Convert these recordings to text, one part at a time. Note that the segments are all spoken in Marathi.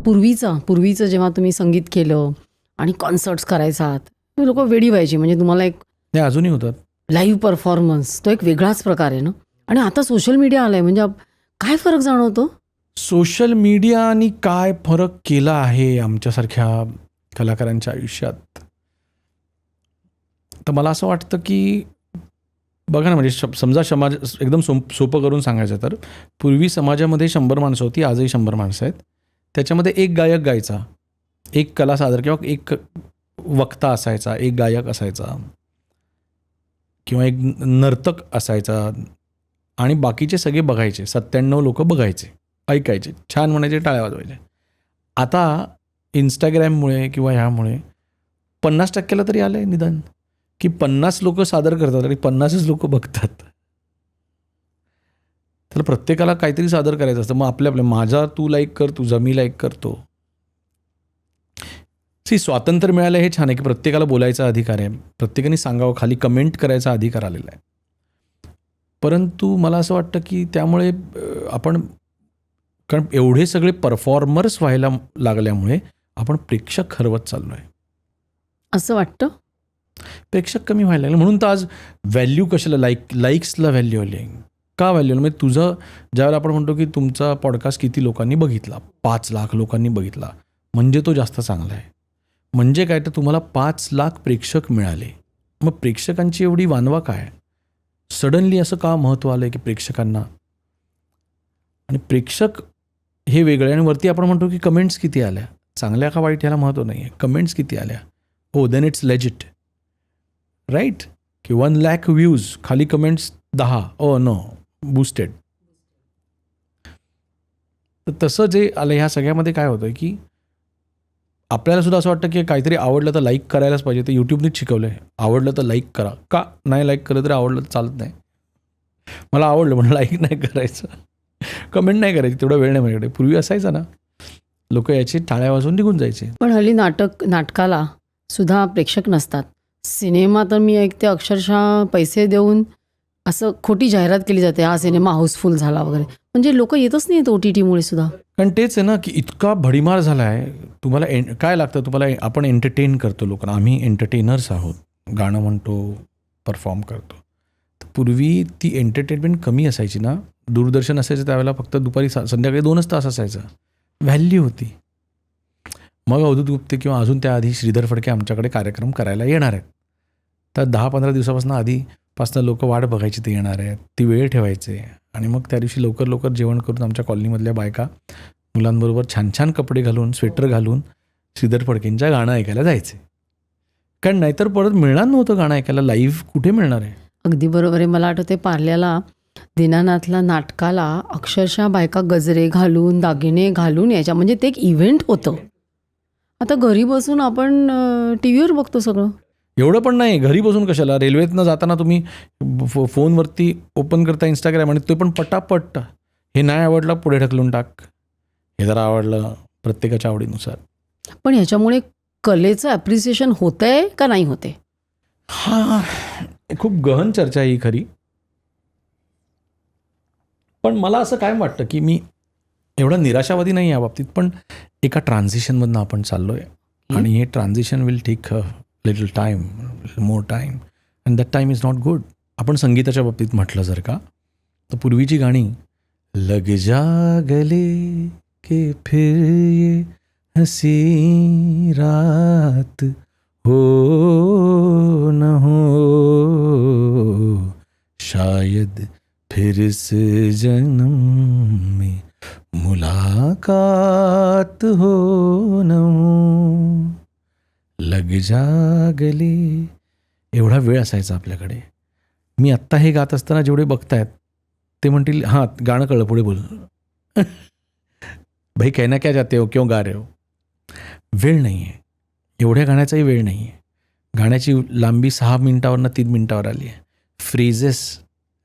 पूर्वीचं जेव्हा तुम्ही संगीत केलं आणि कॉन्सर्ट्स करायचात लोक वेडी व्हायची. म्हणजे तुम्हाला एक नाही अजूनही होतात. लाईव्ह परफॉर्मन्स तो एक वेगळाच प्रकार आहे ना. आणि आता सोशल मीडिया आलाय म्हणजे काय फरक जाणवतो? सोशल मीडियानी काय फरक केला आहे आमच्यासारख्या कलाकारांच्या आयुष्यात, तर मला असं वाटतं की बघा ना, म्हणजे समजा समाज एकदम सोपं करून सांगायचं तर पूर्वी समाजामध्ये 100 माणसं होती, आजही 100 माणसं आहेत. त्याच्यामध्ये एक गायक गायचा, एक कला सादर किंवा एक वक्ता असायचा, एक गायक असायचा किंवा एक नर्तक असायचा आणि बाकीचे सगळे बघायचे. 97 लोक बघायचे, ऐकायचे, छान म्हणायचे, टाळ्या वाजवायचे. आता इंस्टाग्राममुळे किंवा ह्यामुळे 50%ला तरी आलं आहे निदान की 50 लोक सादर करतात आणि 50च लोक बघतात. तर प्रत्येकाला काहीतरी सादर करायचं असतं. मग आपल्या माझा तू लाईक कर, तुझा मी लाईक करतो. स्वातंत्र्य मिळालं हे छान आहे की प्रत्येकाला बोलायचा अधिकार आहे, प्रत्येकाने सांगावं, खाली कमेंट करायचा अधिकार आलेला आहे. परंतु मला असं वाटतं की त्यामुळे आपण, कारण एवढे सगळे परफॉर्मर्स व्हायला लागल्यामुळे आपण प्रेक्षक हरवत चाललो आहे असं वाटतं. प्रेक्षक कमी व्हायला लागले म्हणून तर आज व्हॅल्यू कशाला, लाईक्सला व्हॅल्यू आली. का व्हॅल्यू? म्हणजे तुझं ज्यावेळेला आपण म्हणतो की तुमचा पॉडकास्ट किती लोकांनी बघितला, 5 लाख लोकांनी बघितला, म्हणजे तो जास्त चांगला आहे. म्हणजे काय, तर तुम्हाला 5 लाख प्रेक्षक मिळाले. मग प्रेक्षकांची एवढी वानवा काय? सडनली असं का महत्त्व आलं आहे की प्रेक्षकांना? आणि प्रेक्षक हे वेगळे. आणि वरती आपण म्हणतो की कमेंट्स किती आल्या, चांगल्या का वाईट याला महत्त्व नाही आहे, कमेंट्स किती आल्या. हो, देन इट्स लेजिट, राईट? की 1 लाख व्ह्यूज, खाली कमेंट्स 10, ओ नो, बूस्टेड. तर तसं जे आलं ह्या सगळ्यामध्ये काय होतं की आपल्याला सुद्धा असं वाटतं की काहीतरी आवडलं तर लाईक करायलाच पाहिजे. ते यूट्यूबनेच शिकवलं आहे, आवडलं तर लाईक करा. का नाही लाईक केलं तरी आवडलं तर चालत नाही. मला आवडलं म्हणून लाईक नाही करायचं, कमेंट नाही करायची, तेवढा वेळ नाही माझ्याकडे. पूर्वी असायचं ना, लोक याची टाळ्या वाजवून निघून जायचे. पण हल्ली नाटकाला सुद्धा प्रेक्षक नसतात. सिनेमा तर मी ऐकते अक्षरशः पैसे देऊन असं खोटी जाहिरात केली जाते, हा सिनेमा हाऊसफुल झाला वगैरे. म्हणजे लोक येतच नाहीत OTTमुळे सुद्धा. कारण तेच आहे ना की इतका भडीमार झाला आहे. तुम्हाला काय लागतं, तुम्हाला आपण एंटरटेन करतो लोकांना, आम्ही एंटरटेनर्स आहोत, गाणं म्हणतो, परफॉर्म करतो. तर पूर्वी ती एंटरटेनमेंट कमी असायची ना. दूरदर्शन असायचं त्यावेळेला फक्त दुपारी संध्याकाळी 2च तास असायचं, व्हॅल्यू होती. मग अवधूत गुप्ते किंवा अजून त्याआधी श्रीधर फडके आमच्याकडे कार्यक्रम करायला येणार आहेत. तर 10-15 दिवसापासून आधीपासून लोक वाट बघायची ते येणार आहेत, ती वेळ ठेवायचे. आणि मग त्या दिवशी लवकर लवकर जेवण करून आमच्या कॉलनीमधल्या बायका मुलांबरोबर छान छान कपडे घालून, स्वेटर घालून श्रीधर फडकेंच्या गाणं ऐकायला जायचे. कारण नाहीतर परत मिळणार नव्हतं गाणं ऐकायला, लाईव्ह कुठे मिळणार आहे. अगदी बरोबर आहे. मला आठवते पार्ल्याला दीनानाथला नाटकाला अक्षरशः बायका गजरे घालून, दागिने घालून यायच्या. म्हणजे ते एक इव्हेंट होतं. आता घरी बसून आपण TV वर बघतो सगळं. एवढं पण नाही, घरी बसून कशाला, रेल्वेतनं जाताना तुम्ही फोनवरती ओपन करता इंस्टाग्राम आणि ते पण पटापट, हे नाही आवडलं पुढे ढकलून टाक, हे जरा आवडलं, प्रत्येकाच्या आवडीनुसार. पण ह्याच्यामुळे कलेचं ॲप्रिसिएशन होतं आहे का नाही होते? हा खूप गहन चर्चा आहे ही खरी. पण मला असं काय वाटतं की मी एवढा निराशावादी नाही या बाबतीत, पण एका ट्रान्झिशनमधनं आपण चाललो आहे आणि हे transition will take little time, more time, and that time is not good. आपण संगीताच्या बाबतीत म्हटलं जर का, तर पूर्वीची गाणी, लग जा गले के फिर ये हसी रात हो न हो, शायद फिर इस जन्म में मुलाकात हो न हो, लग जा गले. एवढा वेळ असायचा आपल्याकडे. मी आत्ता हे गात असताना जेवढे बघतायत ते म्हणतील हां गाणं कळलं, पुढे बोल. भाई कहना क्या चाहते हो, क्यों गा रहे हो. वेळ नाही आहे, एवढ्या गाण्याचाही वेळ नाही आहे. गाण्याची लांबी 6 मिनिटावरनं 3 मिनिटावर आली आहे. फ्रेजेस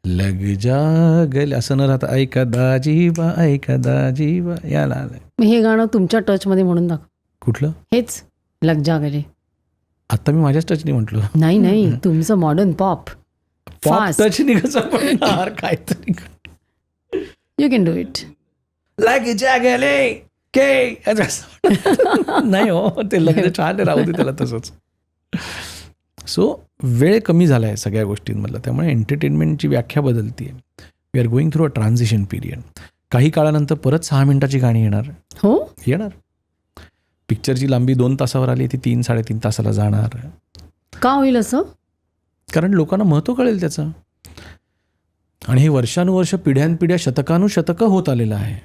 लग जा गले असं न राहता ऐका दाजीबा ऐका दाजीबा याला आलंय. मग हे गाणं तुमच्या टचमध्ये म्हणून दाखव. कुठलं? हेच लग जा गले. आता मी माझ्याच टचनी म्हटलो. नाही तुमचं मॉडर्न पॉप टचनी कसं म्हणणार, काहीतरी यू कॅन डू इट. लग जा गले नाही हो, ते लग्न छान आहे, राहू दे त्याला तसंच. सो वेळ कमी झाला आहे सगळ्या गोष्टींमधला, त्यामुळे एंटरटेनमेंटची व्याख्या बदलते. We are going through a transition period. काही काळानंतर परत 6 मिनिटाची गाणी येणार. हो, येणार. पिक्चरची लांबी 2 तासावर आली, ती 3-3.5 तासाला जाणार. का होईल असं? कारण लोकांना महत्त्व कळेल त्याचं. आणि हे वर्षानुवर्ष, पिढ्यानपिढ्या, शतकानुशतकं होत आलेलं आहे.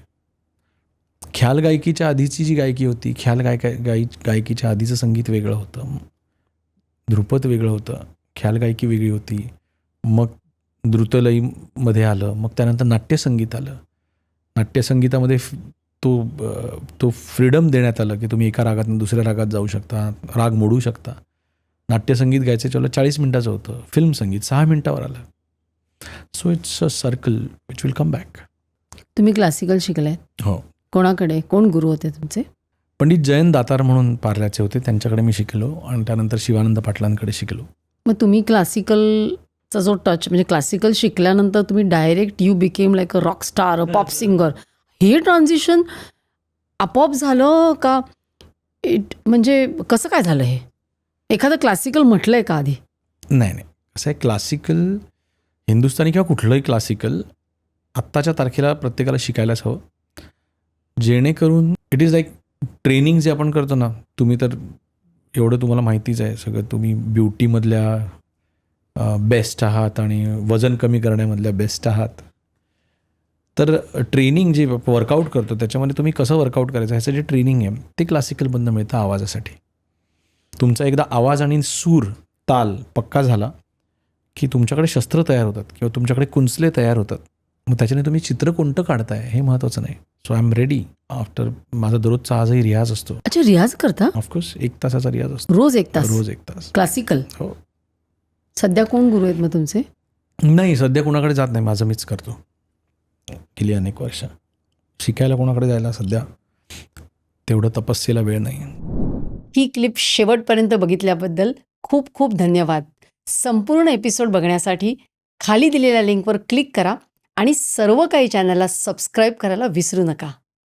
ख्याल गायकीच्या आधीची जी गायकी होती, ख्याल गायकीच्या आधीचं संगीत वेगळं होतं, ध्रुपद वेगळं होतं, ख्याल गायकी वेगळी होती, मग द्रुतलयीमध्ये आलं, मग त्यानंतर नाट्यसंगीत आलं. नाट्यसंगीतामध्ये तो फ्रीडम देण्यात आलं की तुम्ही एका रागातून दुसऱ्या रागात जाऊ शकता, राग मोडू शकता. नाट्यसंगीत गायचं चला 40 मिनिटाचं होतं, फिल्म संगीत 6 मिनिटावर आलं. So it's a circle which will come back. तुम्ही क्लासिकल शिकलाय? हो. कोणाकडे, कोण गुरु होते तुमचे? पंडित जयंत दातार म्हणून पार्ल्याचे होते, त्यांच्याकडे मी शिकलो आणि त्यानंतर शिवानंद पाटलांकडे शिकलो. मग तुम्ही क्लासिकलचा जो टच, म्हणजे क्लासिकल शिकल्यानंतर तुम्ही direct you became like a rock star, a pop singer, हे ट्रान्झिशन आपोआप झालं का? म्हणजे कसं काय झालं हे? एखादं क्लासिकल म्हटलंय का आधी? नाही, असं आहे, क्लासिकल हिंदुस्थानी किंवा कुठलंही क्लासिकल आत्ताच्या तारखेला प्रत्येकाला शिकायलाच हवं, जेणेकरून इट इज लाईक ट्रेनिंग जे आपण करतो ना. तुम्ही तर एवढं तुम्हाला माहितीच आहे सगळं, तुम्ही ब्युटीमधल्या बेस्ट आहात आणि वजन कमी करण्यामधल्या बेस्ट आहात. तर ट्रेनिंग जे वर्कआउट करतो त्याच्यामध्ये तुम्ही कसं वर्कआउट करायचं ह्याचं जे ट्रेनिंग आहे ते क्लासिकलमधनं मिळतं आवाजासाठी. तुमचा एकदा आवाज आणि सूर, ताल पक्का झाला की तुमच्याकडे शस्त्र तयार होतात किंवा तुमच्याकडे कुंचले तयार होतात. मग त्याच्याने तुम्ही चित्र कोणतं काढताय हे महत्त्वाचं नाही. So I am ready after. माझा दररोजचा आजही रियाज असतो. अच्छा, रियाज करता? ऑफकोर्स 1 तासाचा रियाज असतो. रोज 1 तास? रोज 1 तास क्लासिकल? हो. सध्या कोण गुरु आहेत मग तुमचे? नाही, सध्या कोणाकडे जात नाही, माझं मीच करतो. गेली अनेक वर्ष. शिकायला कोणाकडे जायला सध्या तेवढं तपस्येला वेळ नाही. ही क्लिप शेवटपर्यंत बघितल्याबद्दल खूप खूप धन्यवाद. संपूर्ण एपिसोड बघण्यासाठी खाली दिलेल्या लिंकवर क्लिक करा आणि सर्व काही चॅनलला सबस्क्राईब करायला विसरू नका.